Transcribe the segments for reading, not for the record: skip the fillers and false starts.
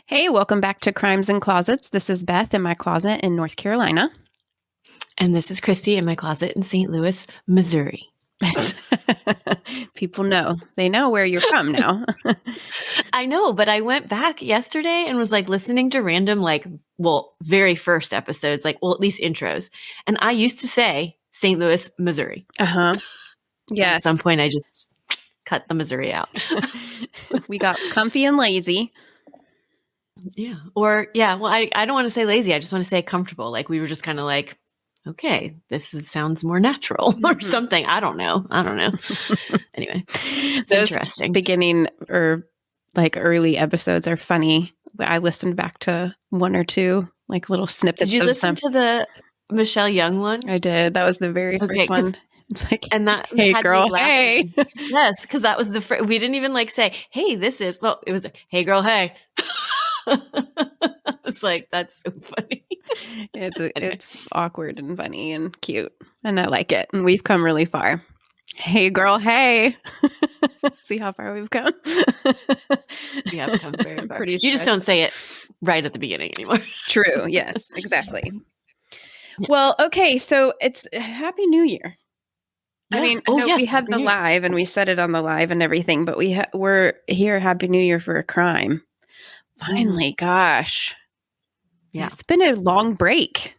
Hey, welcome back to Crimes and Closets. This is Beth in my closet in North Carolina. And this is Christy in my closet in St. Louis, Missouri. People know. They know where you're from now. I know, but I went back yesterday and was listening to random, very first episodes, at least intros. And I used to say St. Louis, Missouri. Uh-huh. Yeah. At some point, I just cut the Missouri out. We got comfy and lazy. Yeah. Well, I don't want to say lazy. I just want to say comfortable. We were just kind of okay, sounds more natural or something. I don't know. Anyway, it's Those interesting. Beginning or early episodes are funny. I listened back to one or two little snippets. Did you listen to the Michelle Young one? I did. That was the very first one. It's and that hey girl, hey. Yes, because that was we didn't even say, hey, this is, it was hey girl, hey. It's that's so funny. It's awkward and funny and cute, and I like it. And we've come really far. Hey girl, hey. See how far we've come? We have come very far. You just don't say it right at the beginning anymore. True. Yes, exactly. Yeah. Well, okay. So it's Happy New Year. Yeah. I mean, we had the live and we said it on the live and everything, but we're here. Happy New Year for a crime. Finally, gosh. Yeah. It's been a long break.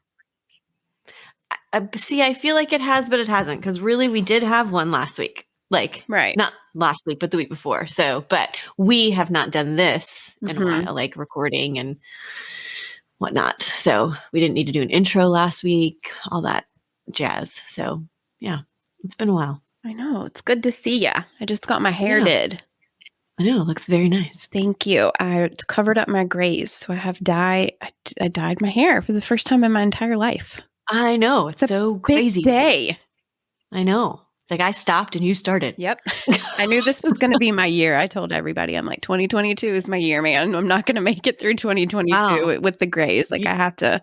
See, I feel like it has, but it hasn't. Because really, we did have one last week. Right. Not last week, but the week before. So, but we have not done this in a while, recording and whatnot. So we didn't need to do an intro last week, all that jazz. So yeah, it's been a while. I know. It's good to see ya. I just got my hair did. I know. It looks very nice. Thank you. I covered up my grays. So I have dye. I dyed my hair for the first time in my entire life. I know. It's so crazy. Big day. I know. It's I stopped and you started. Yep. I knew this was going to be my year. I told everybody, I'm 2022 is my year, man. I'm not going to make it through 2022 with the grays. I have to,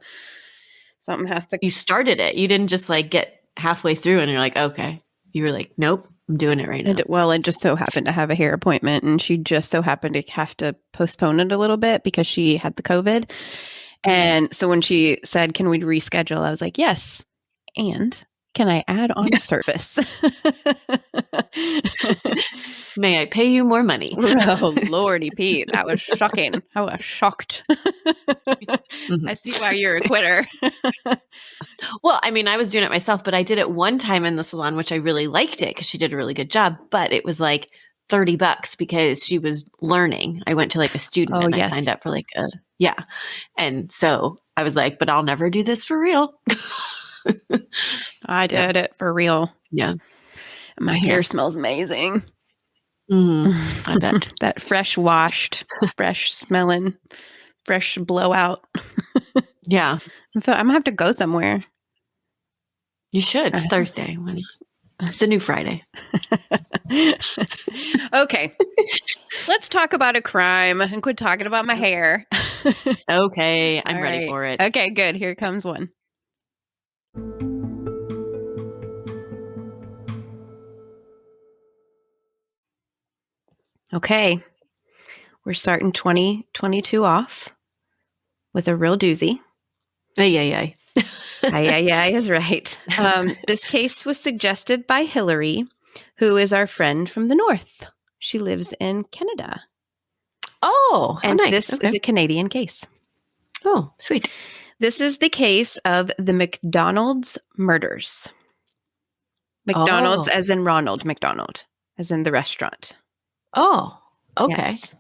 something has to. You started it. You didn't just get halfway through and you're okay. You were nope, I'm doing it right now. I just so happened to have a hair appointment and she just so happened to have to postpone it a little bit because she had the COVID. And so when she said, can we reschedule? I was like, yes. And can I add on a service? May I pay you more money? Oh, Lordy Pete. That was shocking. I was shocked. I see why you're a quitter. Well, I mean, I was doing it myself, but I did it one time in the salon, which I really liked it because she did a really good job. But it was $30 because she was learning. I went to a student and I signed up for And so I was but I'll never do this for real. I did it for real. Yeah. My hair smells amazing. I bet. That fresh washed, fresh smelling, fresh blowout. Yeah. I'm going to have to go somewhere. You should. It's Thursday. It's a new Friday. Okay. Let's talk about a crime and quit talking about my hair. Okay. I'm ready for it. Okay, good. Here comes one. Okay. We're starting 2022 off with a real doozy. Ay. Ay is right. This case was suggested by Hillary, who is our friend from the north. She lives in Canada. Oh, and nice. This is a Canadian case. Oh, sweet. This is the case of the McDonald's murders. McDonald's as in Ronald McDonald, as in the restaurant. Oh, okay. Yes.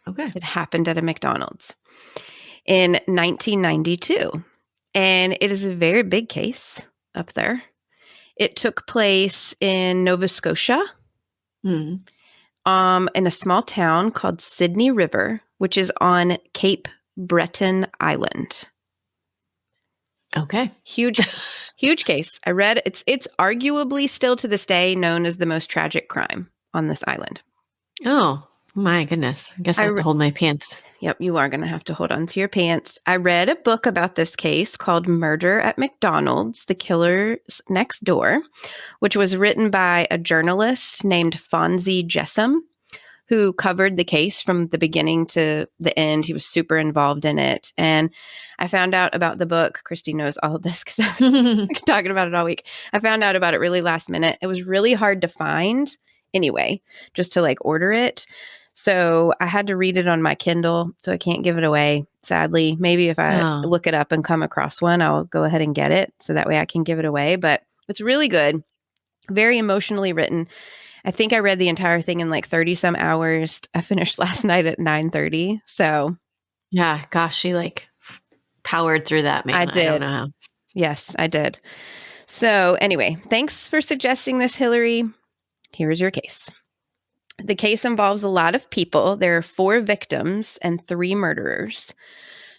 Okay. It happened at a McDonald's in 1992. And it is a very big case up there. It took place in Nova Scotia, in a small town called Sydney River, which is on Cape Breton Island. Okay. Huge case. I read it's arguably still to this day known as the most tragic crime on this island. Oh, my goodness. I guess I have to hold my pants. Yep, you are going to have to hold on to your pants. I read a book about this case called Murder at McDonald's, The Killers Next Door, which was written by a journalist named Fonzie Jessom, who covered the case from the beginning to the end. He was super involved in it. And I found out about the book. Christy knows all of this because I've been talking about it all week. I found out about it really last minute. It was really hard to find anyway, just to like order it. So I had to read it on my Kindle, so I can't give it away, sadly. Maybe if I look it up and come across one, I'll go ahead and get it so that way I can give it away. But it's really good, very emotionally written. I think I read the entire thing in like 30 some hours. I finished last night at 9:30. So yeah, gosh, she like powered through that, man. I did. I don't know how. Yes, I did. So anyway, thanks for suggesting this, Hillary. Here's your case. The case involves a lot of people. There are 4 victims and 3 murderers.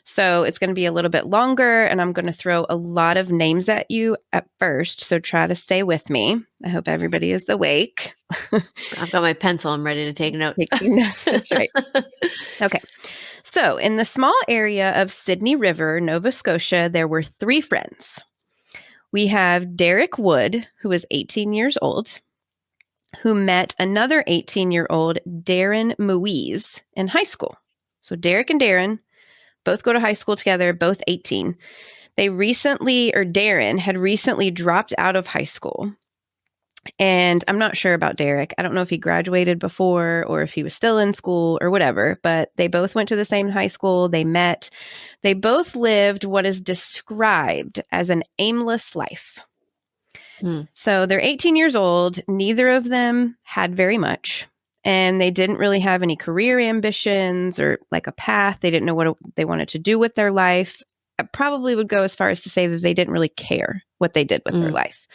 So it's going to be a little bit longer, and I'm going to throw a lot of names at you at first. So try to stay with me. I hope everybody is awake. I've got my pencil. I'm ready to take notes. That's right. Okay. So in the small area of Sydney River, Nova Scotia, there were 3 friends. We have Derek Wood, who was 18 years old, who met another 18-year-old, Darren Muiz, in high school. So Derek and Darren both go to high school together, both 18. Darren had recently dropped out of high school. And I'm not sure about Derek. I don't know if he graduated before or if he was still in school or whatever, but they both went to the same high school. They met. They both lived what is described as an aimless life. So they're 18 years old. Neither of them had very much. And they didn't really have any career ambitions or like a path. They didn't know what they wanted to do with their life. I probably would go as far as to say that they didn't really care what they did with their life.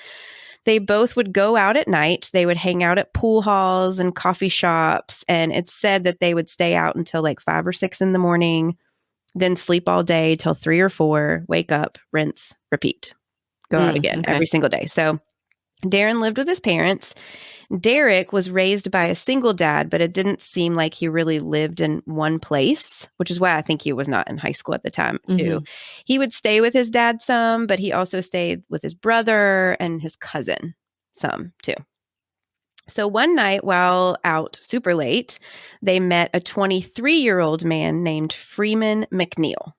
They both would go out at night. They would hang out at pool halls and coffee shops. And it's said that they would stay out until like 5 or 6 in the morning, then sleep all day till 3 or 4, wake up, rinse, repeat, go out again every single day. So Darren lived with his parents. Derek was raised by a single dad, but it didn't seem like he really lived in one place, which is why I think he was not in high school at the time, too. He would stay with his dad some, but he also stayed with his brother and his cousin some, too. So one night while out super late, they met a 23-year-old man named Freeman McNeil.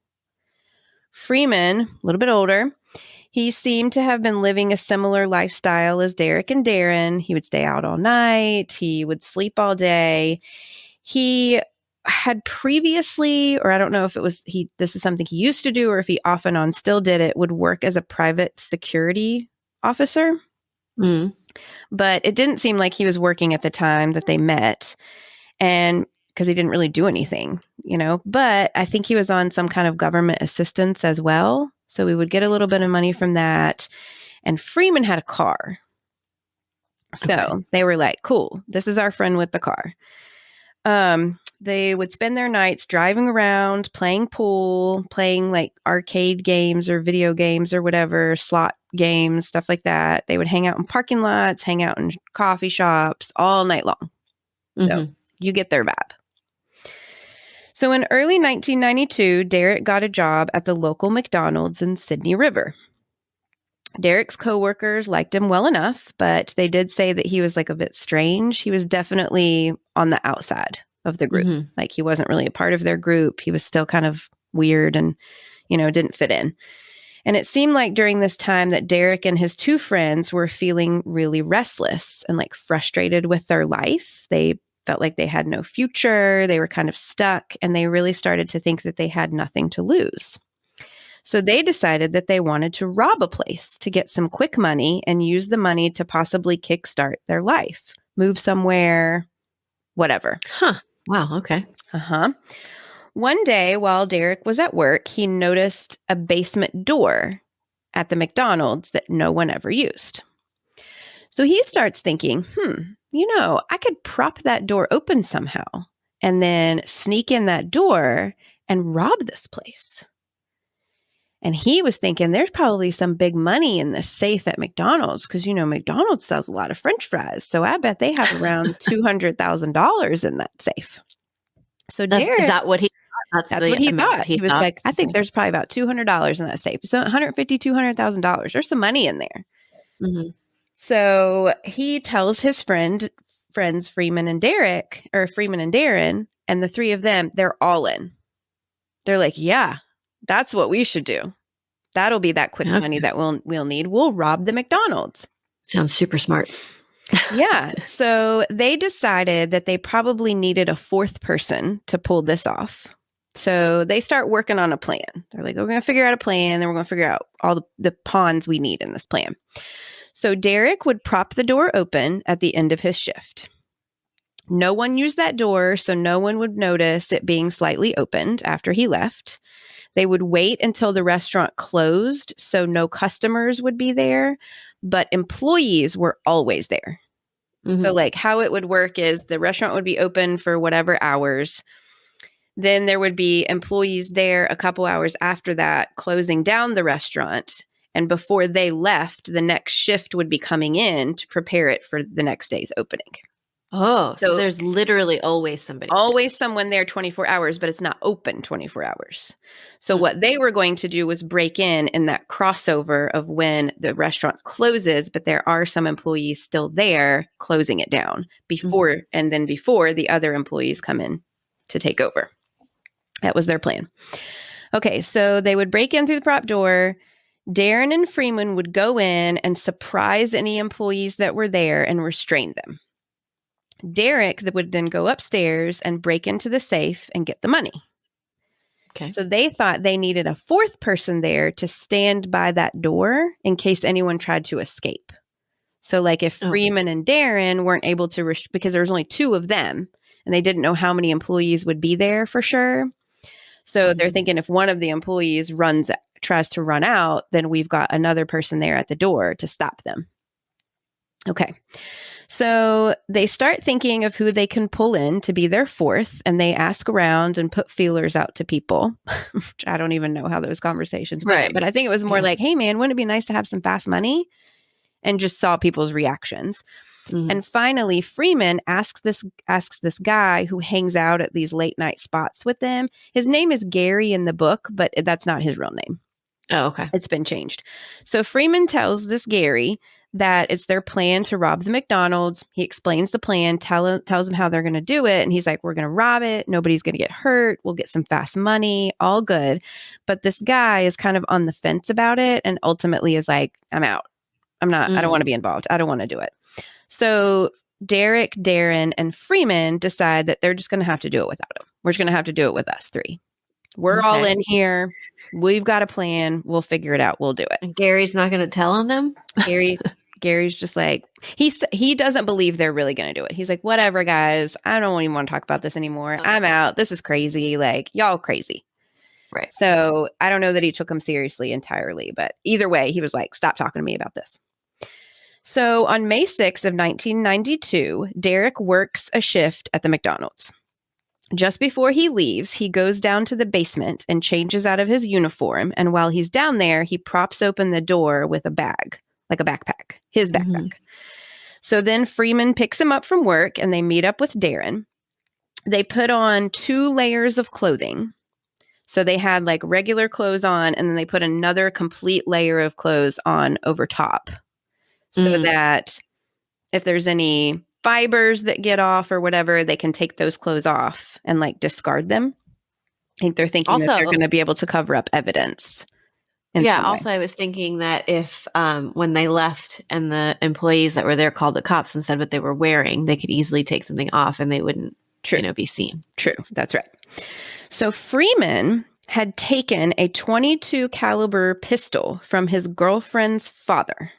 Freeman, a little bit older, he seemed to have been living a similar lifestyle as Derek and Darren. He would stay out all night. He would sleep all day. He had previously, or I don't know if it was this is something he used to do or if he off and on still did it, would work as a private security officer. But it didn't seem like he was working at the time that they met. And because he didn't really do anything, but I think he was on some kind of government assistance as well. So we would get a little bit of money from that. And Freeman had a car. So they were like, cool, this is our friend with the car. They would spend their nights driving around, playing pool, playing like arcade games or video games or whatever, slot games, stuff like that. They would hang out in parking lots, hang out in coffee shops all night long. So you get their vibe. So in early 1992, Derek got a job at the local McDonald's in Sydney River. Derek's coworkers liked him well enough, but they did say that he was like a bit strange. He was definitely on the outside of the group. Like he wasn't really a part of their group. He was still kind of weird and, didn't fit in. And it seemed like during this time that Derek and his 2 friends were feeling really restless and like frustrated with their life. They felt like they had no future. They were kind of stuck, and they really started to think that they had nothing to lose. So they decided that they wanted to rob a place to get some quick money and use the money to possibly kickstart their life, move somewhere, whatever. Wow. Okay. One day while Derek was at work, he noticed a basement door at the McDonald's that no one ever used. So he starts thinking, I could prop that door open somehow and then sneak in that door and rob this place. And he was thinking there's probably some big money in this safe at McDonald's because, McDonald's sells a lot of French fries. So I bet they have around $200,000 in that safe. So Derek, is that what he thought? That's what he thought. He was like, I think there's probably about $200 in that safe. So $150,000, $200,000. There's some money in there. So he tells his friend friends, Freeman and Darren, and the three of them, they're all in. They're like, yeah, that's what we should do. That'll be that quick money that we'll need. We'll rob the McDonald's. Sounds super smart. Yeah. So they decided that they probably needed a fourth person to pull this off. So they start working on a plan. They're like, we're going to figure out a plan, and then we're going to figure out all the pawns we need in this plan. So Derek would prop the door open at the end of his shift. No one used that door, so no one would notice it being slightly opened after he left. They would wait until the restaurant closed, so no customers would be there, but employees were always there. Mm-hmm. So like how it would work is the restaurant would be open for whatever hours. Then there would be employees there a couple hours after that closing down the restaurant. And before they left, the next shift would be coming in to prepare it for the next day's opening. Oh, so there's literally always somebody. Always someone there 24 hours, but it's not open 24 hours. So what they were going to do was break in that crossover of when the restaurant closes, but there are some employees still there closing it down before the other employees come in to take over. That was their plan. Okay, so they would break in through the prop door. Darren and Freeman would go in and surprise any employees that were there and restrain them. Derek would then go upstairs and break into the safe and get the money. Okay. So they thought they needed a fourth person there to stand by that door in case anyone tried to escape. So like if Freeman and Darren weren't able to, because there was only two of them and they didn't know how many employees would be there for sure. So they're thinking if one of the employees tries to run out, then we've got another person there at the door to stop them. Okay. So they start thinking of who they can pull in to be their fourth, and they ask around and put feelers out to people. Which I don't even know how those conversations went, but I think it was more like, hey man, wouldn't it be nice to have some fast money? And just saw people's reactions. Mm-hmm. And finally, Freeman asks this guy who hangs out at these late night spots with them. His name is Gary in the book, but that's not his real name. Oh, okay. It's been changed. So Freeman tells this Gary that it's their plan to rob the McDonald's. He explains the plan, tells them how they're going to do it. And he's like, we're going to rob it. Nobody's going to get hurt. We'll get some fast money. All good. But this guy is kind of on the fence about it and ultimately is like, I'm out. I don't want to be involved. I don't want to do it. So Derek, Darren, and Freeman decide that they're just going to have to do it without him. We're just going to have to do it with us three. We're all in here. We've got a plan. We'll figure it out. We'll do it. And Gary's not going to tell on them? Gary's just like, he doesn't believe they're really going to do it. He's like, whatever, guys. I don't even want to talk about this anymore. I'm out. This is crazy. Like, y'all crazy. Right. So I don't know that he took him seriously entirely, but either way, he was like, stop talking to me about this. So on May 6th of 1992, Derek works a shift at the McDonald's. Just before he leaves, he goes down to the basement and changes out of his uniform. And while he's down there, he props open the door with a bag, like a backpack, his backpack. Mm-hmm. So then Freeman picks him up from work and they meet up with Darren. They put on 2 layers of clothing. So they had like regular clothes on and then they put another complete layer of clothes on over top. So that if there's any fibers that get off or whatever, they can take those clothes off and like discard them. I think they're thinking that they're going to be able to cover up evidence. Yeah. Also, I was thinking that if when they left and the employees that were there called the cops and said what they were wearing, they could easily take something off and they wouldn't, be seen. True. That's right. So Freeman had taken a .22 caliber pistol from his girlfriend's father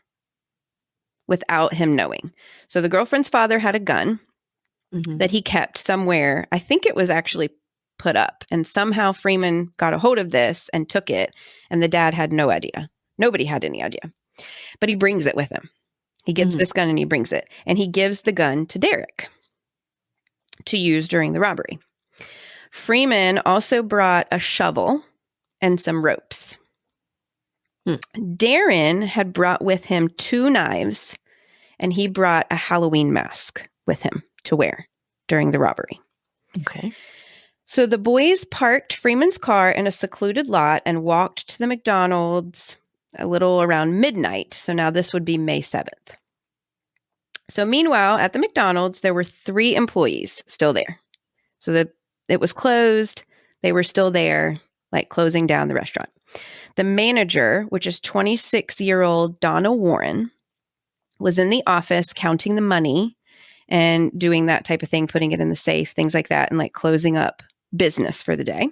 without him knowing. So the girlfriend's father had a gun that he kept somewhere. I think it was actually put up, and somehow Freeman got a hold of this and took it, and the dad had no idea. Nobody had any idea. But he brings it with him. He gets this gun and he brings it, and he gives the gun to Derek to use during the robbery. Freeman also brought a shovel and some ropes. Darren had brought with him 2 knives, and he brought a Halloween mask with him to wear during the robbery. Okay. So the boys parked Freeman's car in a secluded lot and walked to the McDonald's a little around midnight. So now this would be May 7th. So meanwhile, at the McDonald's, there were 3 employees still there. So it was closed. They were still there, like closing down the restaurant. The manager, which is 26-year-old Donna Warren, was in the office counting the money and doing that type of thing, putting it in the safe, things like that, and like closing up business for the day.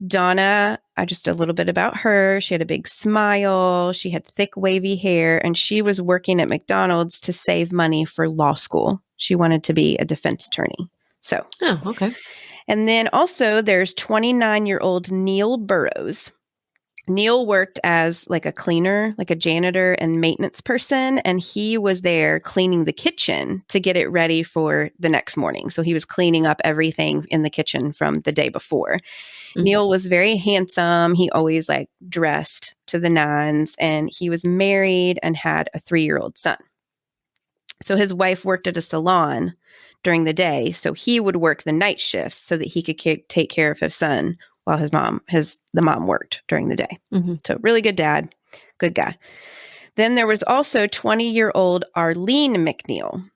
Donna, just a little bit about her. She had a big smile. She had thick, wavy hair, and she was working at McDonald's to save money for law school. She wanted to be a defense attorney. So, okay. And then also there's 29-year-old Neil Burrows. Neil worked as like a cleaner, like a janitor and maintenance person, and he was there cleaning the kitchen to get it ready for the next morning. So he was cleaning up everything in the kitchen from the day before. Mm-hmm. Neil was very handsome. He always like dressed to the nines, and he was married and had a 3-year-old son. So his wife worked at a salon during the day, so he would work the night shifts so that he could take care of his son while the mom worked during the day. Mm-hmm. So really good dad, good guy. Then there was also 20-year-old Arlene Mcneil.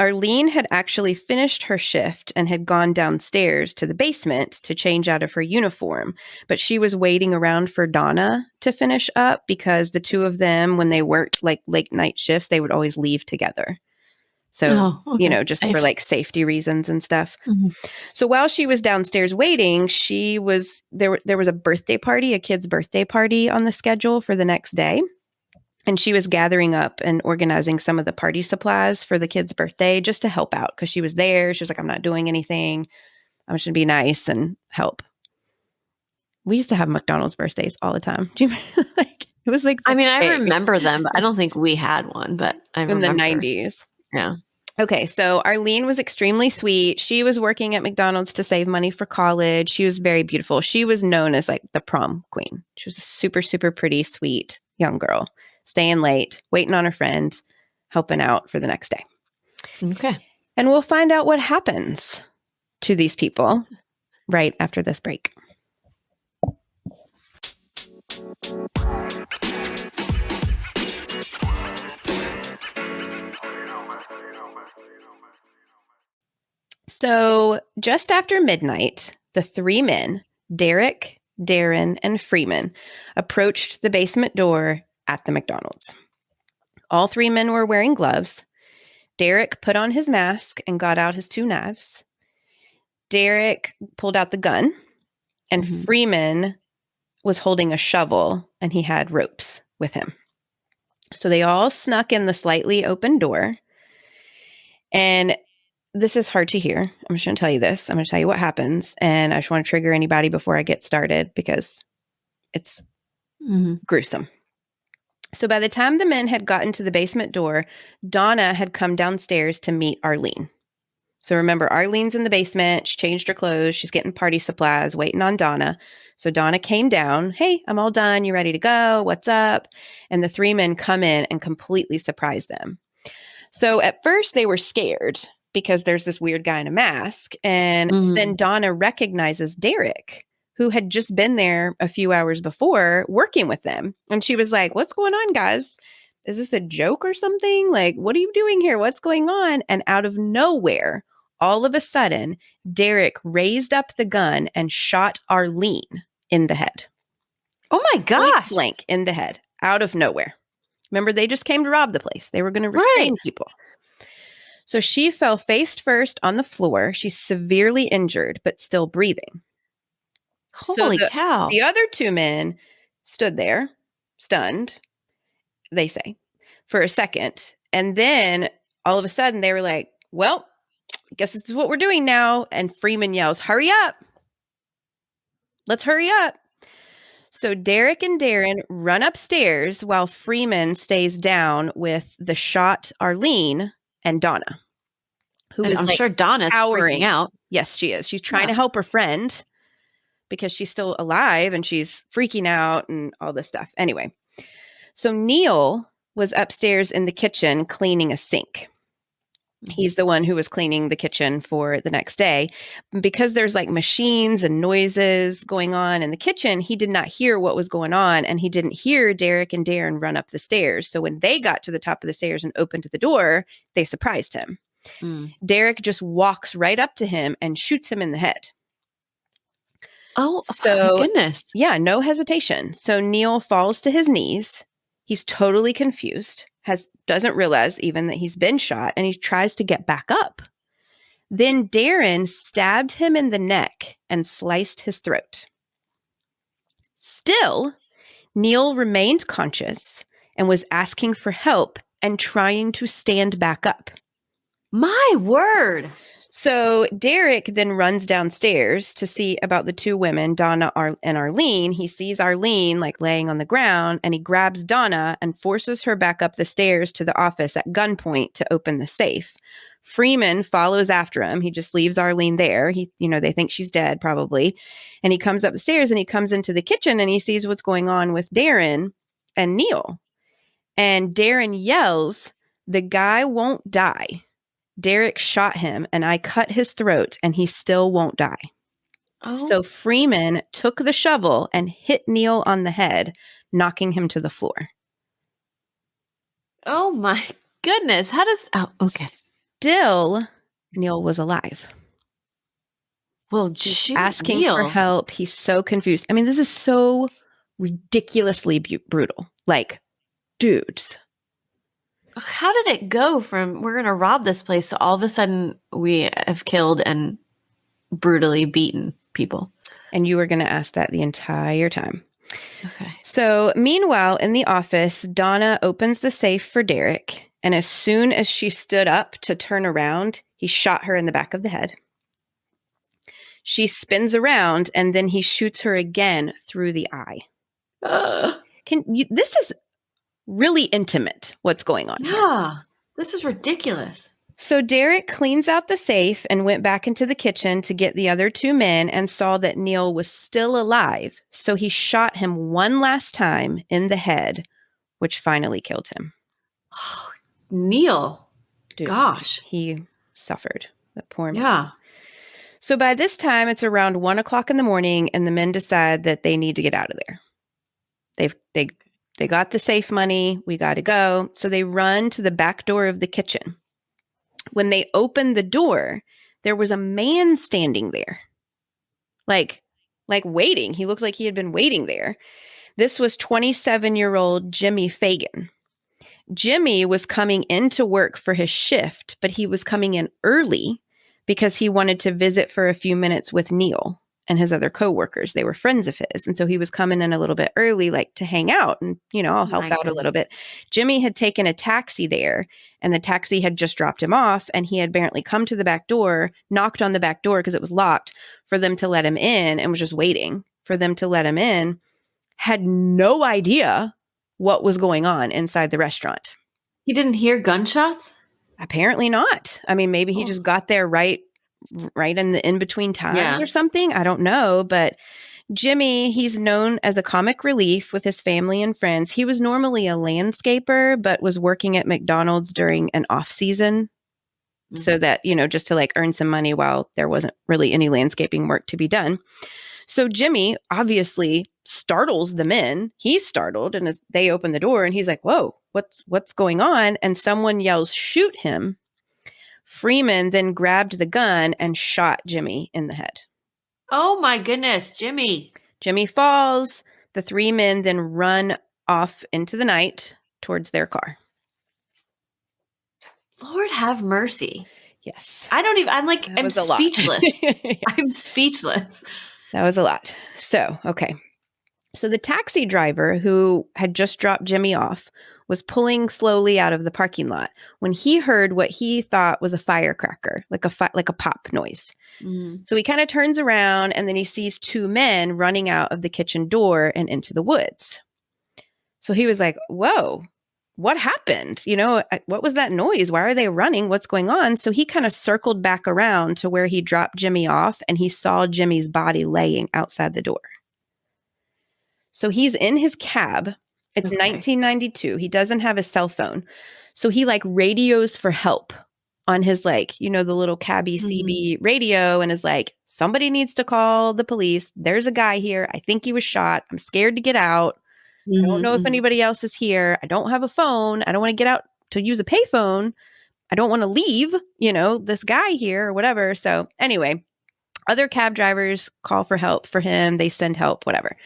Arlene had actually finished her shift and had gone downstairs to the basement to change out of her uniform, but she was waiting around for Donna to finish up because the two of them, when they worked like late night shifts, they would always leave together. So, just for like safety reasons and stuff. Mm-hmm. So while she was downstairs waiting, there was a birthday party, a kid's birthday party on the schedule for the next day. And she was gathering up and organizing some of the party supplies for the kid's birthday just to help out because she was there. She was like, I'm not doing anything. I'm just going to be nice and help. We used to have McDonald's birthdays all the time. Do you remember? It was like, I remember them, but I don't think we had one, but I remember. In the 90s. Yeah. Okay, so Arlene was extremely sweet. She was working at McDonald's to save money for college. She was very beautiful. She was known as like the prom queen. She was a super, super pretty, sweet young girl, staying late, waiting on her friend, helping out for the next day. Okay. And we'll find out what happens to these people right after this break. So just after midnight, the 3 men, Derek, Darren, and Freeman, approached the basement door at the McDonald's. All 3 men were wearing gloves. Derek put on his mask and got out his 2 knives. Derek pulled out the gun, and Freeman was holding a shovel, and he had ropes with him. So they all snuck in the slightly open door, and this is hard to hear. I'm just going to tell you this. I'm going to tell you what happens, and I just want to trigger anybody before I get started because it's gruesome. So by the time the men had gotten to the basement door, Donna had come downstairs to meet Arlene. So remember, Arlene's in the basement. She changed her clothes. She's getting party supplies, waiting on Donna. So Donna came down. Hey, I'm all done. You ready to go? What's up? And the 3 men come in and completely surprise them. So at first they were scared because there's this weird guy in a mask. And then Donna recognizes Derek, who had just been there a few hours before working with them. And she was like, what's going on, guys? Is this a joke or something? Like, what are you doing here? What's going on? And out of nowhere, all of a sudden, Derek raised up the gun and shot Arlene in the head. Oh my gosh. Blank in the head, out of nowhere. Remember, they just came to rob the place. They were going to restrain people. So she fell face first on the floor. She's severely injured, but still breathing. Holy cow. The other 2 men stood there, stunned, they say, for a second. And then all of a sudden they were like, well, I guess this is what we're doing now. And Freeman yells, hurry up. Let's hurry up. So Derek and Darren run upstairs while Freeman stays down with the shot Arlene and Donna. I'm sure Donna's freaking out. Yes, she is. She's trying to help her friend because she's still alive and she's freaking out and all this stuff. Anyway, so Neil was upstairs in the kitchen cleaning a sink. He's the one who was cleaning the kitchen for the next day. Because there's like machines and noises going on in the kitchen, he did not hear what was going on, and he didn't hear Derek and Darren run up the stairs. So when they got to the top of the stairs and opened the door, they surprised him. Derek just walks right up to him and shoots him in the head. Oh, my goodness. Yeah, no hesitation. So Neil falls to his knees. He's totally confused, doesn't realize even that he's been shot, and he tries to get back up. Then Darren stabbed him in the neck and sliced his throat. Still, Neil remained conscious and was asking for help and trying to stand back up. My word. So Derek then runs downstairs to see about the two women, Donna and Arlene. He sees Arlene like laying on the ground, and he grabs Donna and forces her back up the stairs to the office at gunpoint to open the safe. Freeman follows after him. He just leaves Arlene there. They think she's dead probably. And he comes up the stairs and he comes into the kitchen and he sees what's going on with Darren and Neil. And Darren yells, "The guy won't die. Derek shot him and I cut his throat and he still won't die." Oh. So Freeman took the shovel and hit Neil on the head, knocking him to the floor. Oh my goodness. Okay. Still, Neil was alive. Well, He's asking for help. He's so confused. I mean, this is so ridiculously brutal. Like, dudes. How did it go from we're going to rob this place to all of a sudden we have killed and brutally beaten people? And you were going to ask that the entire time. Okay. So meanwhile, in the office, Donna opens the safe for Derek. And as soon as she stood up to turn around, he shot her in the back of the head. She spins around and then he shoots her again through the eye. This is really intimate, what's going on here. This is ridiculous. So Derek cleans out the safe and went back into the kitchen to get the other two men and saw that Neil was still alive. So he shot him one last time in the head, which finally killed him. Oh, Neil. Dude, gosh. He suffered. That poor man. Yeah. So by this time, it's around 1 o'clock in the morning, and the men decide that they need to get out of there. They got the safe money. We got to go. So they run to the back door of the kitchen. When they opened the door, there was a man standing there. Like waiting. He looked like he had been waiting there. This was 27-year-old Jimmy Fagan. Jimmy was coming into work for his shift, but he was coming in early because he wanted to visit for a few minutes with Neil and his other coworkers. They were friends of his. And so he was coming in a little bit early, like to hang out and, I'll help out a little bit. Jimmy had taken a taxi there and the taxi had just dropped him off. And he had apparently come to the back door, knocked on the back door because it was locked for them to let him in and was just waiting for them to let him in. Had no idea what was going on inside the restaurant. He didn't hear gunshots? Apparently not. I mean, maybe he just got there right in the in-between times or something. I don't know. But Jimmy, he's known as a comic relief with his family and friends. He was normally a landscaper, but was working at McDonald's during an off season. So that, just to earn some money while there wasn't really any landscaping work to be done. So Jimmy obviously startles the men. He's startled. And as they open the door and he's like, whoa, what's going on? And someone yells, shoot him. Freeman then grabbed the gun and shot Jimmy in the head. Oh my goodness, Jimmy. Jimmy falls. The three men then run off into the night towards their car. Lord have mercy. Yes. I'm speechless. I'm speechless. That was a lot. So, okay. So the taxi driver who had just dropped Jimmy off was pulling slowly out of the parking lot when he heard what he thought was a firecracker, like a pop noise. So he kind of turns around and then he sees two men running out of the kitchen door and into the woods. So he was like, whoa, what happened? What was that noise? Why are they running? What's going on? So he kind of circled back around to where he dropped Jimmy off and he saw Jimmy's body laying outside the door. So he's in his cab. It's 1992. He doesn't have a cell phone. So he radios for help on his, like, the little cabby CB radio, and is like, somebody needs to call the police. There's a guy here. I think he was shot. I'm scared to get out. I don't know if anybody else is here. I don't have a phone. I don't want to get out to use a payphone. I don't want to leave, this guy here or whatever. So anyway, other cab drivers call for help for him. They send help, whatever.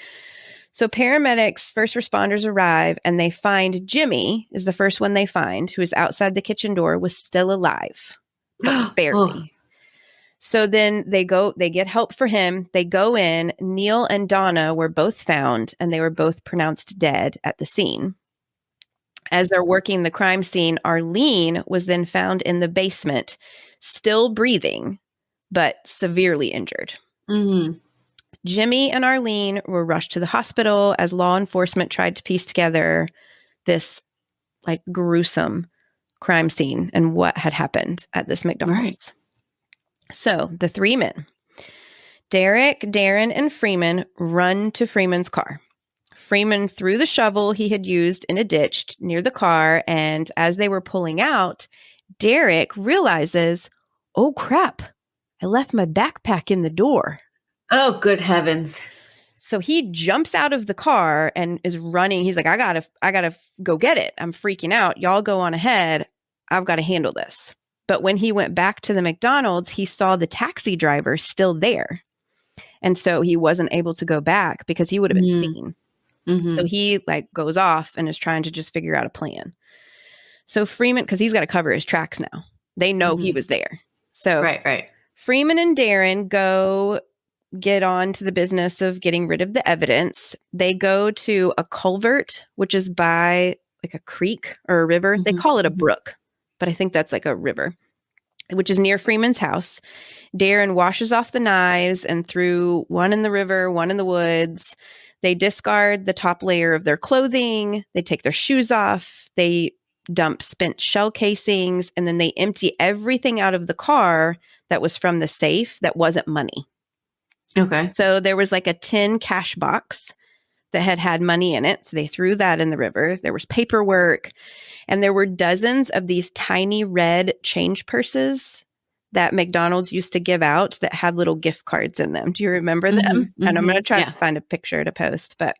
So paramedics, first responders arrive, and they find Jimmy is the first one they find, who is outside the kitchen door, was still alive, but barely. So then they get help for him. They go in. Neil and Donna were both found, and they were both pronounced dead at the scene. As they're working the crime scene, Arlene was then found in the basement, still breathing, but severely injured. Jimmy and Arlene were rushed to the hospital as law enforcement tried to piece together this, like, gruesome crime scene and what had happened at this McDonald's. Right. So the three men, Derek, Darren, and Freeman, run to Freeman's car. Freeman threw the shovel he had used in a ditch near the car, and as they were pulling out, Derek realizes, oh crap, I left my backpack in the door. Oh, good heavens. So he jumps out of the car and is running. He's like, I gotta go get it. I'm freaking out. Y'all go on ahead. I've got to handle this. But when he went back to the McDonald's, he saw the taxi driver still there. And so he wasn't able to go back because he would have been seen. So he, like, goes off and is trying to just figure out a plan. So Freeman, because he's got to cover his tracks now. They know he was there. So right. Freeman and Darren go get on to the business of getting rid of the evidence. They go to a culvert, which is by, like, a creek or a river. They call it a brook, but I think that's like a river, which is near Freeman's house. Darren washes off the knives and threw one in the river, one in the woods. They discard the top layer of their clothing. They take their shoes off. They dump spent shell casings, and then they empty everything out of the car that was from the safe that wasn't money. Okay. So there was like a tin cash box that had money in it. So they threw that in the river. There was paperwork, and there were dozens of these tiny red change purses that McDonald's used to give out that had little gift cards in them. Do you remember them? And I'm going to try to find a picture to post, but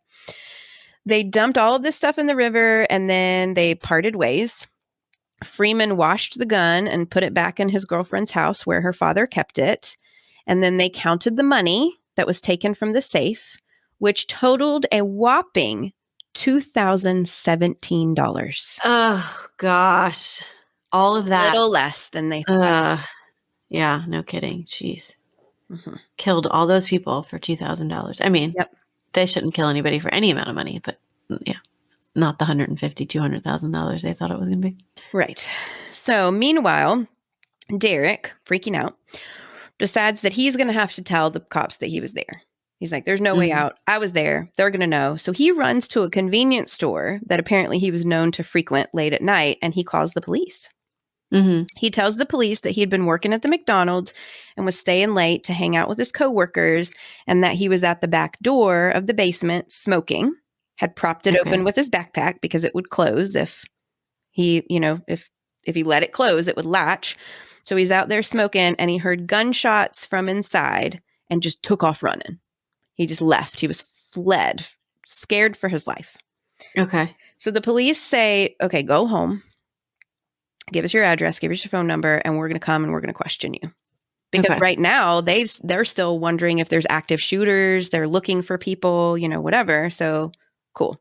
they dumped all of this stuff in the river, and then they parted ways. Freeman washed the gun and put it back in his girlfriend's house where her father kept it. And then they counted the money that was taken from the safe, which totaled a whopping $2,017. Oh, gosh. All of that. A little less than they thought. Yeah, no kidding. Jeez. Killed all those people for $2,000. I mean, they shouldn't kill anybody for any amount of money, but yeah, not the $150,000, $200,000 they thought it was going to be. Right. So meanwhile, Derek, freaking out, decides that he's going to have to tell the cops that he was there. He's like, there's no way out. I was there. They're going to know. So he runs to a convenience store that apparently he was known to frequent late at night, and he calls the police. He tells the police that he had been working at the McDonald's and was staying late to hang out with his coworkers, and that he was at the back door of the basement smoking, had propped it open with his backpack because it would close if he, if he let it close, it would latch. So he's out there smoking, and he heard gunshots from inside and just took off running. He just left. He was fled, scared for his life. Okay. So the police say, okay, go home. Give us your address, give us your phone number, and we're going to come and we're going to question you. Because right now, they're still wondering if there's active shooters. They're looking for people, whatever. So, cool.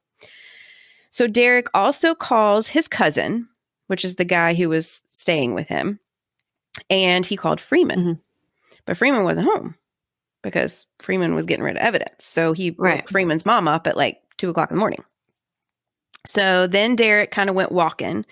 So Derek also calls his cousin, which is the guy who was staying with him, and he called Freeman. But Freeman wasn't home because Freeman was getting rid of evidence. So he woke Freeman's mom up at like 2 o'clock in the morning. So then Derek kind of went walking.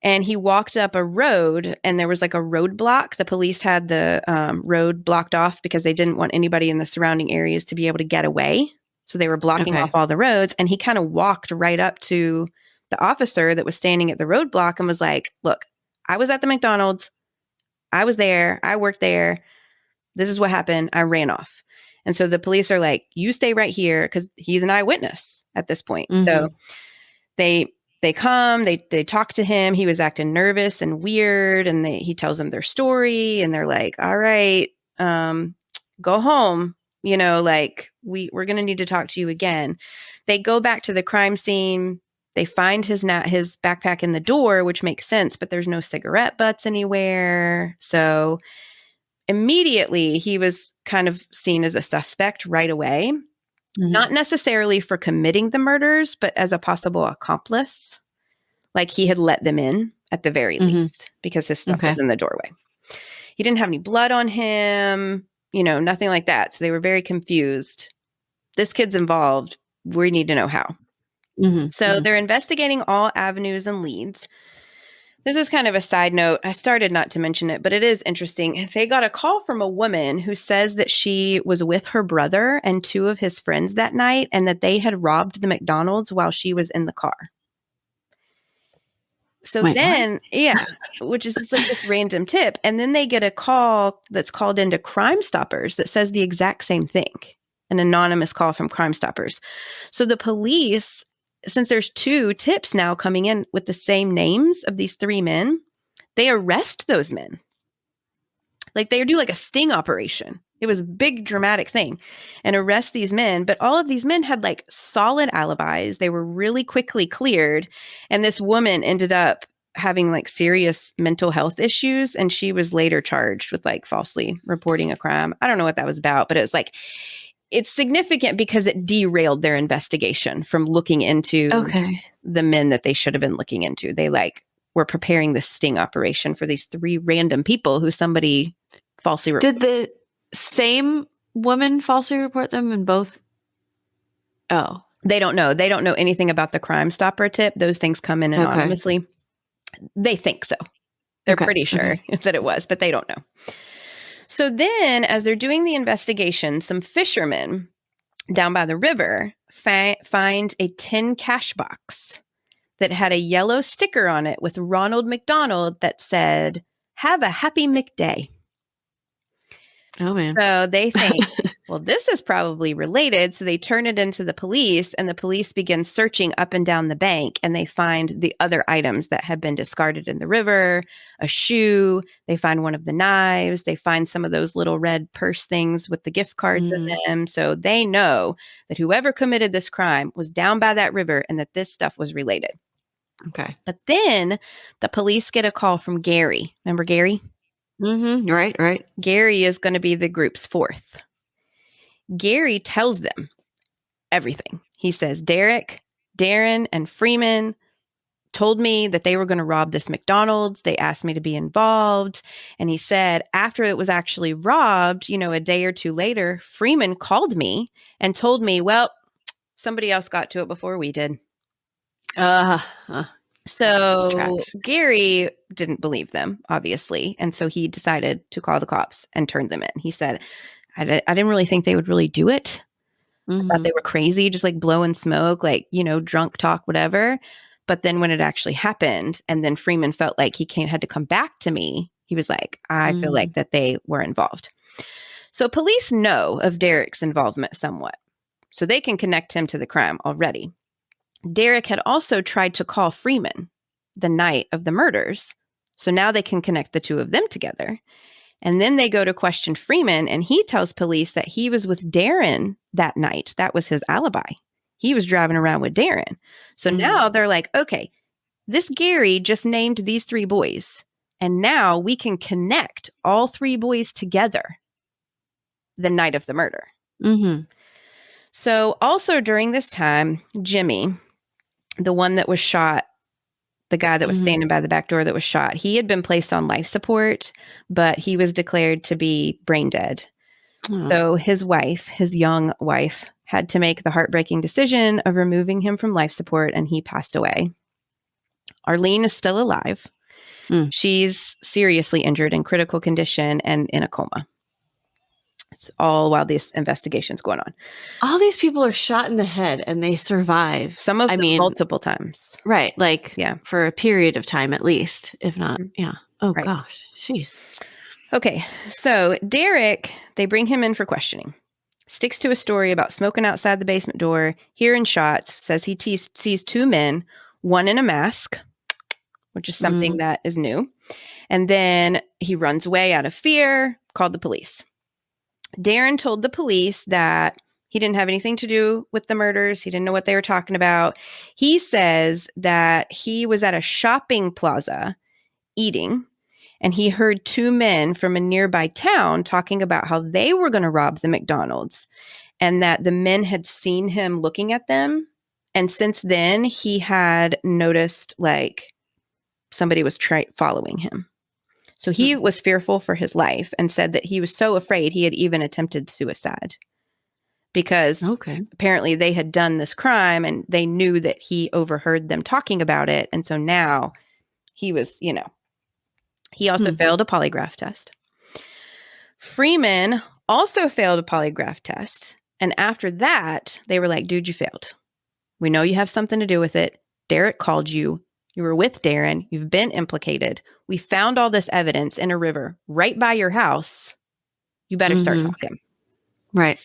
And he walked up a road, and there was like a roadblock. The police had the road blocked off because they didn't want anybody in the surrounding areas to be able to get away. So they were blocking off all the roads. And he kind of walked right up to the officer that was standing at the roadblock and was like, look, I was at the McDonald's. I was there. I worked there. This is what happened. I ran off. And so the police are like, you stay right here, because he's an eyewitness at this point. So they They come, they talk to him. He was acting nervous and weird, and he tells them their story, and they're like, all right, go home. You know, like, we're going to need to talk to you again. They go back to the crime scene. They find his backpack in the door, which makes sense, but there's no cigarette butts anywhere. So immediately he was kind of seen as a suspect right away, not necessarily for committing the murders, but as a possible accomplice. Like, he had let them in at the very least because his stuff was in the doorway. He didn't have any blood on him, you know, nothing like that. So they were very confused. This kid's involved. We need to know how. So they're investigating all avenues and leads. This is kind of a side note. I started not to mention it, but it is interesting. They got a call from a woman who says that she was with her brother and 2 of his friends that night, and that they had robbed the McDonald's while she was in the car. So which is just like this random tip. And then they get a call that's called into Crime Stoppers that says the exact same thing, an anonymous call from Crime Stoppers. So the police, since there's 2 tips now coming in with the same names of these 3 men, they arrest those men. Like, they do like a sting operation. It was a big dramatic thing, and arrest these men. But all of these men had like solid alibis. They were really quickly cleared. And this woman ended up having like serious mental health issues. And she was later charged with like falsely reporting a crime. I don't know what that was about, but it was like, it's significant because it derailed their investigation from looking into the men that they should have been looking into. They like were preparing the sting operation for these 3 random people who somebody falsely reported. Did the same woman falsely report them in both? Oh, they don't know. They don't know anything about the Crime Stopper tip. Those things come in anonymously. They think so. They're pretty sure that it was, but they don't know. So then, as they're doing the investigation, some fishermen down by the river find a tin cash box that had a yellow sticker on it with Ronald McDonald that said, "Have a happy McDay." Oh, man. So they think, well, this is probably related. So they turn it into the police, and the police begin searching up and down the bank, and they find the other items that have been discarded in the river, a shoe. They find one of the knives. They find some of those little red purse things with the gift cards in them. So they know that whoever committed this crime was down by that river and that this stuff was related. Okay. But then the police get a call from Gary. Remember Gary? Right. Gary is going to be the group's 4th. Gary tells them everything. He says, Derek, Darren, and Freeman told me that they were going to rob this McDonald's. They asked me to be involved. And he said, after it was actually robbed, you know, a day or 2 later, Freeman called me and told me, well, somebody else got to it before we did. So Gary didn't believe them, obviously. And so he decided to call the cops and turn them in. He said, I didn't really think they would really do it. I thought they were crazy, just like blowing smoke, like, you know, drunk talk, whatever. But then when it actually happened, and then Freeman felt like he had to come back to me, he was like, I feel like that they were involved. So police know of Derek's involvement somewhat. So they can connect him to the crime already. Derek had also tried to call Freeman the night of the murders. So now they can connect the 2 of them together. And then they go to question Freeman, and he tells police that he was with Darren that night. That was his alibi. He was driving around with Darren. So now they're like, okay, this Gary just named these 3 boys. And now we can connect all 3 boys together the night of the murder. So also during this time, Jimmy, the one that was shot, the guy that was standing by the back door that was shot, he had been placed on life support, but he was declared to be brain dead. So his wife, his young wife, had to make the heartbreaking decision of removing him from life support, and he passed away. Arlene is still alive. She's seriously injured in critical condition and in a coma. It's all while this investigation's going on. All these people are shot in the head and they survive. Some of them multiple times. Right. Like, for a period of time at least, if not. Oh, gosh. Jeez. Okay. So Derek, they bring him in for questioning. Sticks to a story about smoking outside the basement door, hearing shots, says he sees 2 men, one in a mask, which is something that is new. And then he runs away out of fear, called the police. Darren told the police that he didn't have anything to do with the murders. He didn't know what they were talking about. He says that he was at a shopping plaza eating, and he heard two men from a nearby town talking about how they were going to rob the McDonald's, and that the men had seen him looking at them. And since then, he had noticed like somebody was following him. So he was fearful for his life and said that he was so afraid he had even attempted suicide because apparently they had done this crime and they knew that he overheard them talking about it. And so now he was, he also failed a polygraph test. Freeman also failed a polygraph test. And after that, they were like, dude, you failed. We know you have something to do with it. Derek called you. You were with Darren. You've been implicated. We found all this evidence in a river right by your house. You better start talking. Right.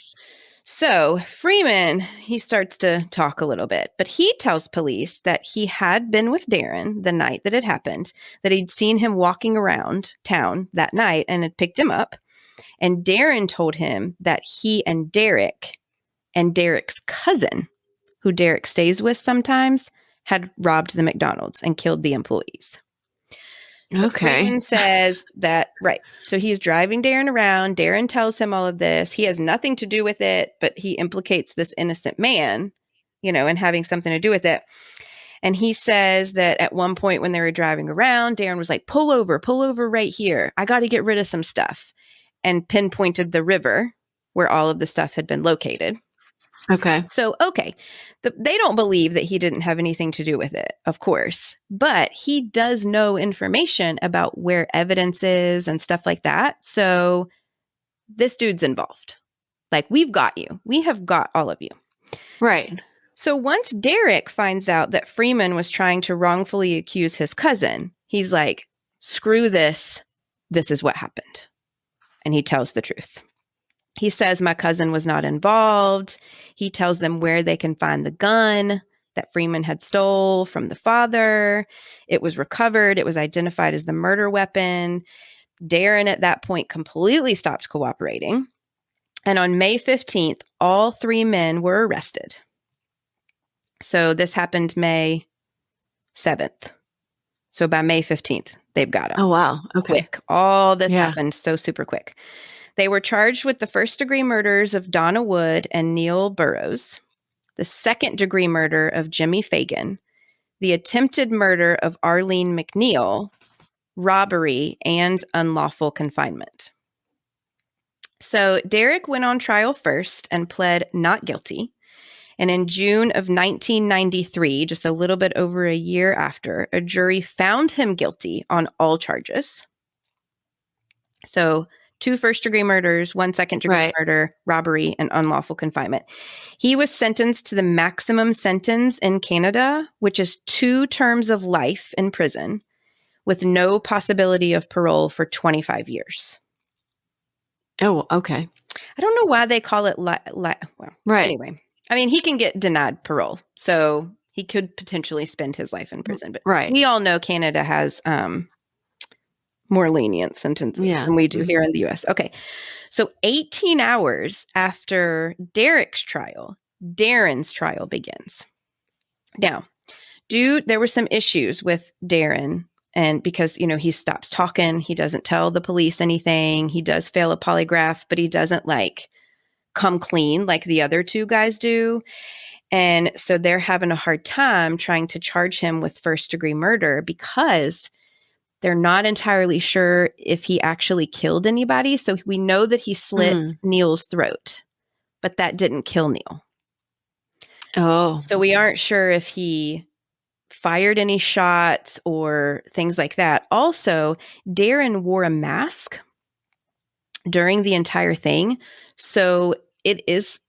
So Freeman, he starts to talk a little bit, but he tells police that he had been with Darren the night that it happened, that he'd seen him walking around town that night and had picked him up. And Darren told him that he and Derek and Derek's cousin, who Derek stays with sometimes, had robbed the McDonald's and killed the employees. So Freeman says that, right. So he's driving Darren around. Darren tells him all of this. He has nothing to do with it, but he implicates this innocent man, and having something to do with it. And he says that at one point when they were driving around, Darren was like, pull over right here. I got to get rid of some stuff. And pinpointed the river where all of the stuff had been located. Okay. So, they don't believe that he didn't have anything to do with it, of course, but he does know information about where evidence is and stuff like that. So this dude's involved. Like, we've got you. We have got all of you. Right. So once Derek finds out that Freeman was trying to wrongfully accuse his cousin, he's like, screw this. This is what happened. And he tells the truth. He says my cousin was not involved. He tells them where they can find the gun that Freeman had stole from the father. It was recovered. It was identified as the murder weapon. Darren at that point completely stopped cooperating. And on May 15th, all three men were arrested. So this happened May 7th. So by May 15th, they've got him. Oh, wow. Okay. Quick. All this happened so super quick. They were charged with the first-degree murders of Donna Wood and Neil Burrows, the second-degree murder of Jimmy Fagan, the attempted murder of Arlene Mcneil, robbery, and unlawful confinement. So Derek went on trial first and pled not guilty. And in June of 1993, just a little bit over a year after, a jury found him guilty on all charges. So 2 first-degree murders, 1 second-degree murder, robbery, and unlawful confinement. He was sentenced to the maximum sentence in Canada, which is 2 terms of life in prison with no possibility of parole for 25 years. Oh, okay. I don't know why they call it anyway. I mean, he can get denied parole, so he could potentially spend his life in prison. But we all know Canada has more lenient sentences than we do here in the U.S. Okay, so 18 hours after Derek's trial, Darren's trial begins. Now, there were some issues with Darren, and because, he stops talking, he doesn't tell the police anything, he does fail a polygraph, but he doesn't come clean like the other 2 guys do. And so they're having a hard time trying to charge him with first-degree murder because they're not entirely sure if he actually killed anybody. So we know that he slit Neil's throat, but that didn't kill Neil. Oh. So we aren't sure if he fired any shots or things like that. Also, Darren wore a mask during the entire thing. So it is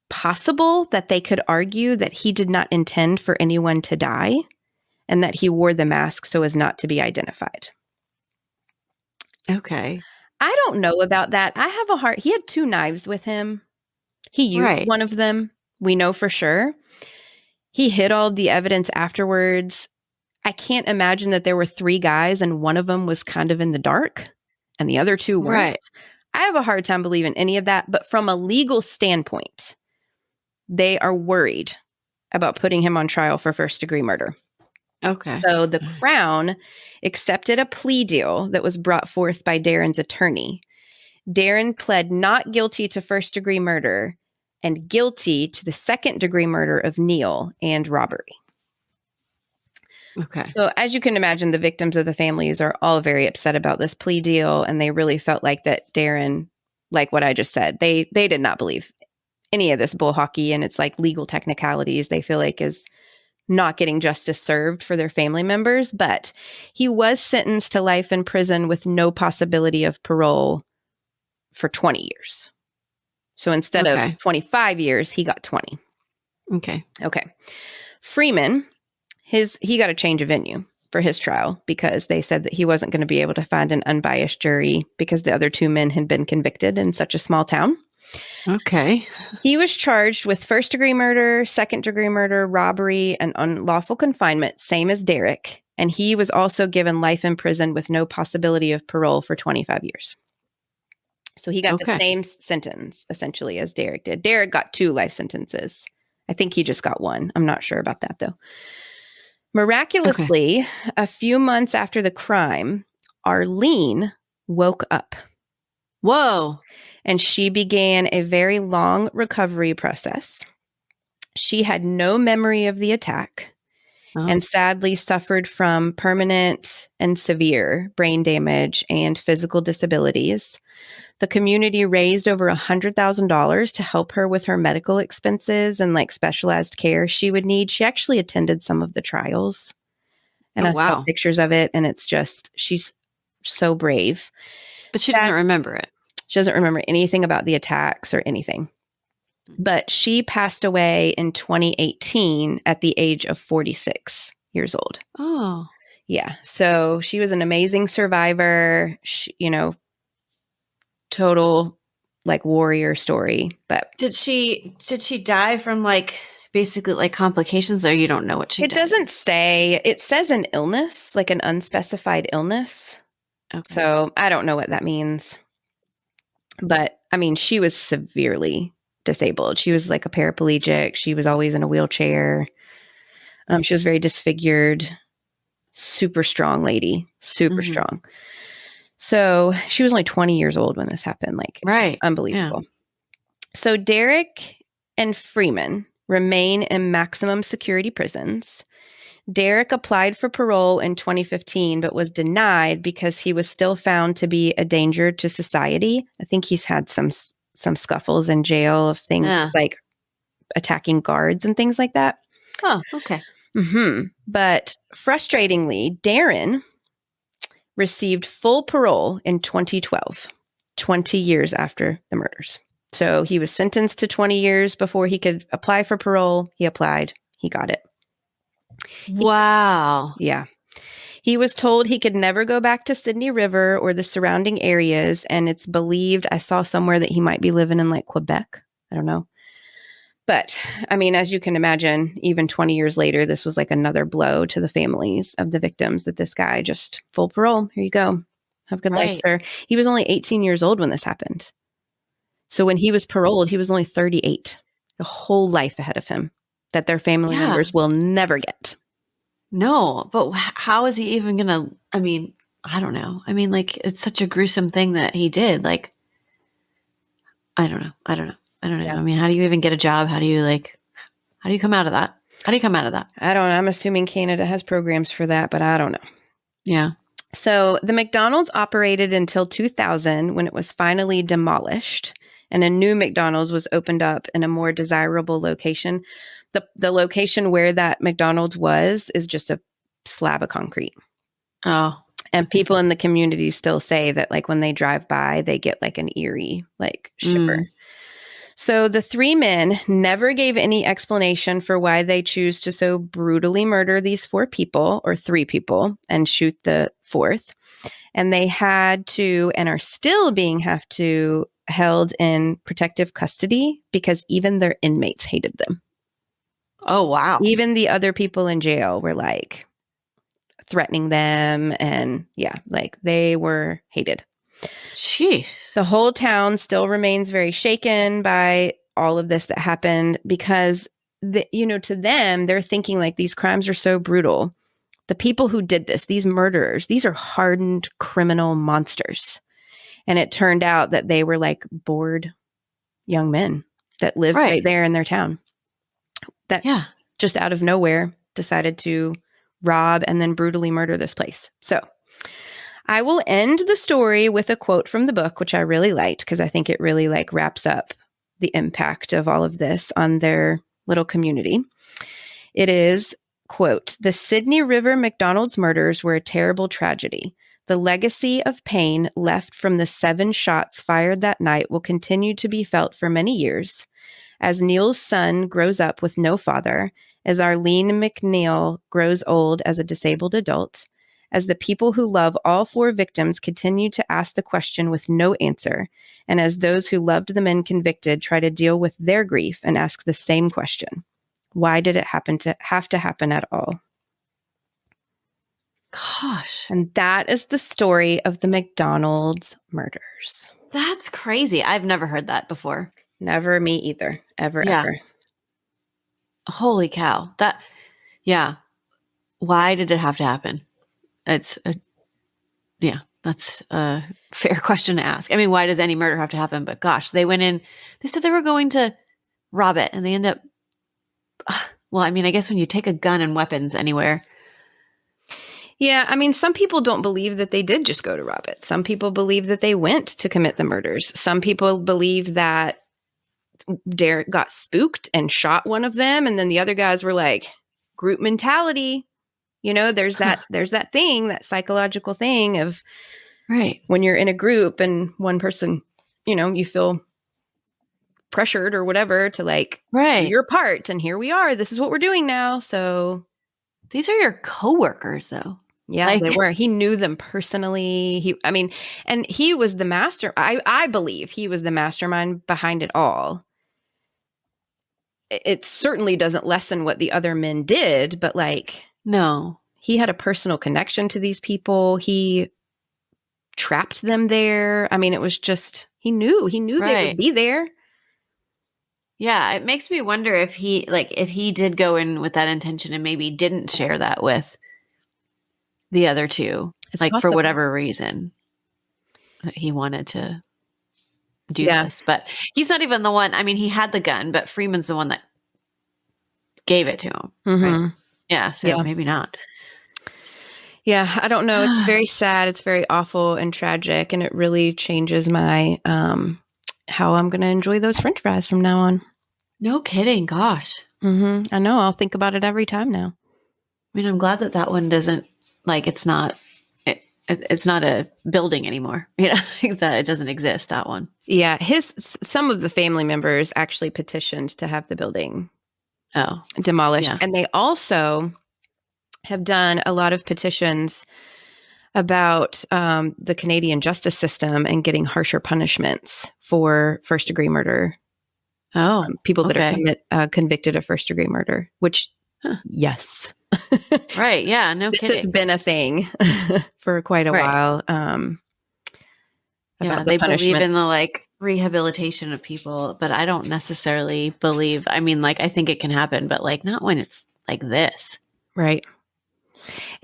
possible that they could argue that he did not intend for anyone to die and that he wore the mask so as not to be identified. Okay. I don't know about that. He had 2 knives with him. He used one of them. We know for sure. He hid all the evidence afterwards. I can't imagine that there were 3 guys and one of them was kind of in the dark and the other 2 weren't. Right. I have a hard time believing any of that, but from a legal standpoint, they are worried about putting him on trial for first-degree murder. Okay. So the Crown accepted a plea deal that was brought forth by Darren's attorney. Darren pled not guilty to first-degree murder and guilty to the second-degree murder of Neil and robbery. Okay. So as you can imagine, the victims of the families are all very upset about this plea deal, and they really felt like that Darren, like what I just said, they did not believe any of this bull hockey and its like legal technicalities. They feel like is not getting justice served for their family members, but he was sentenced to life in prison with no possibility of parole for 20 years. So instead of 25 years, he got 20. Okay. Freeman, he got a change of venue for his trial because they said that he wasn't going to be able to find an unbiased jury because the other 2 men had been convicted in such a small town. Okay. He was charged with first-degree murder, second-degree murder, robbery, and unlawful confinement, same as Derek. And he was also given life in prison with no possibility of parole for 25 years. So he got the same sentence, essentially, as Derek did. Derek got 2 life sentences. I think he just got 1. I'm not sure about that, though. Miraculously, a few months after the crime, Arlene woke up. Whoa. And she began a very long recovery process. She had no memory of the attack and sadly suffered from permanent and severe brain damage and physical disabilities. The community raised over $100,000 to help her with her medical expenses and like specialized care she would need. She actually attended some of the trials, and I saw pictures of it, and it's just, she's so brave. But she doesn't remember it. She doesn't remember anything about the attacks or anything. But she passed away in 2018 at the age of 46 years old. Oh. Yeah. So she was an amazing survivor. She, total like warrior story. But did she die from like basically like complications, or you don't know what she died? It doesn't say. It says an illness, like an unspecified illness. Okay. So I don't know what that means. But I mean, she was severely disabled. She was like a paraplegic. She was always in a wheelchair. She was very disfigured, super strong lady, super strong. So she was only 20 years old when this happened. Like, unbelievable. Yeah. So Derek and Freeman remain in maximum security prisons. Derek applied for parole in 2015, but was denied because he was still found to be a danger to society. I think he's had some scuffles in jail of things like attacking guards and things like that. Oh, okay. But frustratingly, Darren received full parole in 2012, 20 years after the murders. So he was sentenced to 20 years before he could apply for parole. He applied. He got it. Wow. Yeah. He was told he could never go back to Sydney River or the surrounding areas. And it's believed, I saw somewhere that he might be living in like Quebec. I don't know. But I mean, as you can imagine, even 20 years later, this was like another blow to the families of the victims that this guy just full parole. Here you go. Have a good life, sir. He was only 18 years old when this happened. So when he was paroled, he was only 38. A whole life ahead of him that their family members will never get. No, but how is he even going to, I mean, I don't know. I mean, like, it's such a gruesome thing that he did. Like, I don't know. Yeah. I mean, how do you even get a job? How do you come out of that? I don't know. I'm assuming Canada has programs for that, but I don't know. Yeah. So the McDonald's operated until 2000 when it was finally demolished and a new McDonald's was opened up in a more desirable location. The location where that McDonald's is just a slab of concrete. Oh. And people in the community still say that like when they drive by, they get like an eerie like shiver. So the 3 men never gave any explanation for why they choose to so brutally murder these 4 people or 3 people and shoot the 4th. And they had to and are still being held in protective custody because even their inmates hated them. Oh, wow. Even the other people in jail were like threatening them, and yeah, like they were hated. Jeez. The whole town still remains very shaken by all of this that happened because to them, they're thinking like these crimes are so brutal. The people who did this, these murderers, these are hardened criminal monsters. And it turned out that they were like bored young men that lived right there in their town that just out of nowhere decided to rob and then brutally murder this place. So I will end the story with a quote from the book, which I really liked because I think it really like wraps up the impact of all of this on their little community. It is, quote, "The Sydney River McDonald's murders were a terrible tragedy. The legacy of pain left from the 7 shots fired that night will continue to be felt for many years. As Neil's son grows up with no father, as Arlene Mcneil grows old as a disabled adult, as the people who love all 4 victims continue to ask the question with no answer, and as those who loved the men convicted try to deal with their grief and ask the same question, why did it have to happen at all?" Gosh. And that is the story of the McDonald's murders. That's crazy. I've never heard that before. Never, me either. Ever. Holy cow. Why did it have to happen? That's a fair question to ask. I mean, why does any murder have to happen? But gosh, they went in, they said they were going to rob it and they end up, well, I mean, I guess when you take a gun and weapons anywhere. Yeah, I mean, some people don't believe that they did just go to rob it. Some people believe that they went to commit the murders. Some people believe that Derek got spooked and shot one of them, and then the other guys were like, group mentality. There's that thing, that psychological thing of when you're in a group and one person, you feel pressured or whatever to like do your part, and here we are. This is what we're doing now. So these are your coworkers, though. Yeah, they were. He knew them personally. And he was the master. I believe he was the mastermind behind it all. It certainly doesn't lessen what the other men did, but no, he had a personal connection to these people. He trapped them there. I mean, it was just, he knew they would be there. Yeah, it makes me wonder if he did go in with that intention and maybe didn't share that with the other 2, it's possible. For whatever reason he wanted to do this, but he's not even the one. I mean, he had the gun, but Freeman's the one that gave it to him. Right? Yeah. So maybe not. Yeah. I don't know. It's very sad. It's very awful and tragic. And it really changes my, how I'm going to enjoy those French fries from now on. No kidding. Gosh. I know. I'll think about it every time now. I mean, I'm glad that one doesn't, it's not a building anymore. That it doesn't exist, that one. Yeah. Some of the family members actually petitioned to have the building demolished. Yeah. And they also have done a lot of petitions about the Canadian justice system and getting harsher punishments for first-degree murder. People that are convicted of first-degree murder, which, yes. Right. Yeah. No this kidding. Has been a thing for quite a while. They believe in the rehabilitation of people, but I don't necessarily believe. I mean, I think it can happen, but not when it's like this. Right.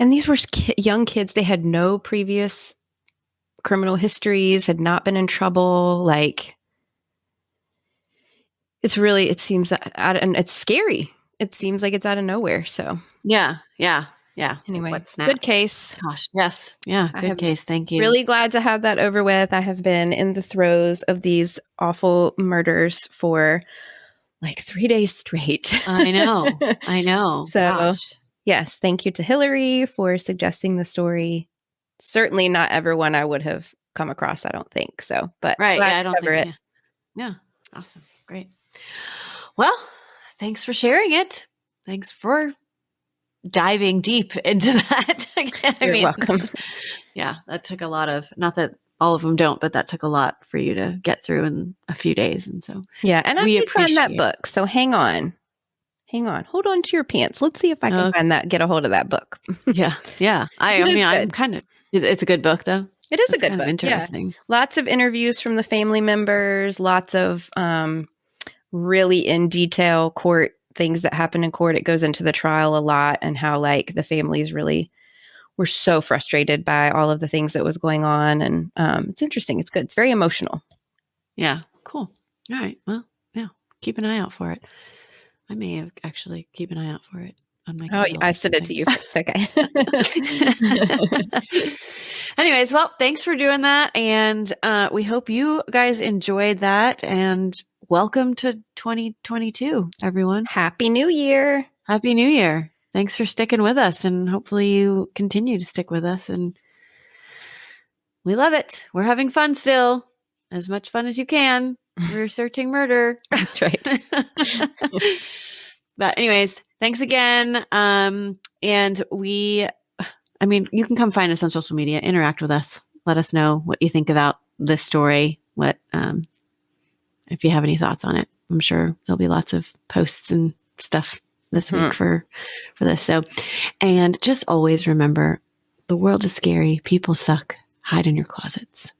And these were young kids. They had no previous criminal histories, had not been in trouble. It seems and it's scary. It seems like it's out of nowhere. So yeah. Anyway, good case. Gosh, yes. Yeah, good case. Thank you. Really glad to have that over with. I have been in the throes of these awful murders for 3 days straight. I know. So, gosh. Yes, thank you to Hillary for suggesting the story. Certainly not everyone I would have come across, I don't think. So, but I don't think it. Yeah, awesome. Great. Well, thanks for sharing it. Thanks for diving deep into that. You're welcome. Yeah, that took a lot of, not that all of them don't, but that took a lot for you to get through in a few days. And so and we appreciate that book. So hang on Hang on. Hold on to your pants. Let's see if I can get a hold of that book. Yeah. I mean, I'm kind of, it's a good book though. It is a good book. book. Interesting. Yeah. Lots of interviews from the family members, lots of really in detail court things that happen in court. It goes into the trial a lot and how like the families really were so frustrated by all of the things that was going on. And it's interesting. It's good. It's very emotional. Yeah. Cool. All right. Well, yeah. Keep an eye out for it. I may have actually keep an eye out for it on my Kindle. I sent it to you first. Okay. Anyways, well, thanks for doing that. And we hope you guys enjoyed that. And welcome to 2022, everyone. Happy New Year. Happy New Year. Thanks for sticking with us. And hopefully you continue to stick with us. And we love it. We're having fun still. As much fun as you can. We're researching murder. That's right. But anyways, thanks again. And you can come find us on social media, interact with us. Let us know what you think about this story. What, if you have any thoughts on it. I'm sure there'll be lots of posts and stuff this week for this. So, and just always remember, the world is scary. People suck. Hide in your closets.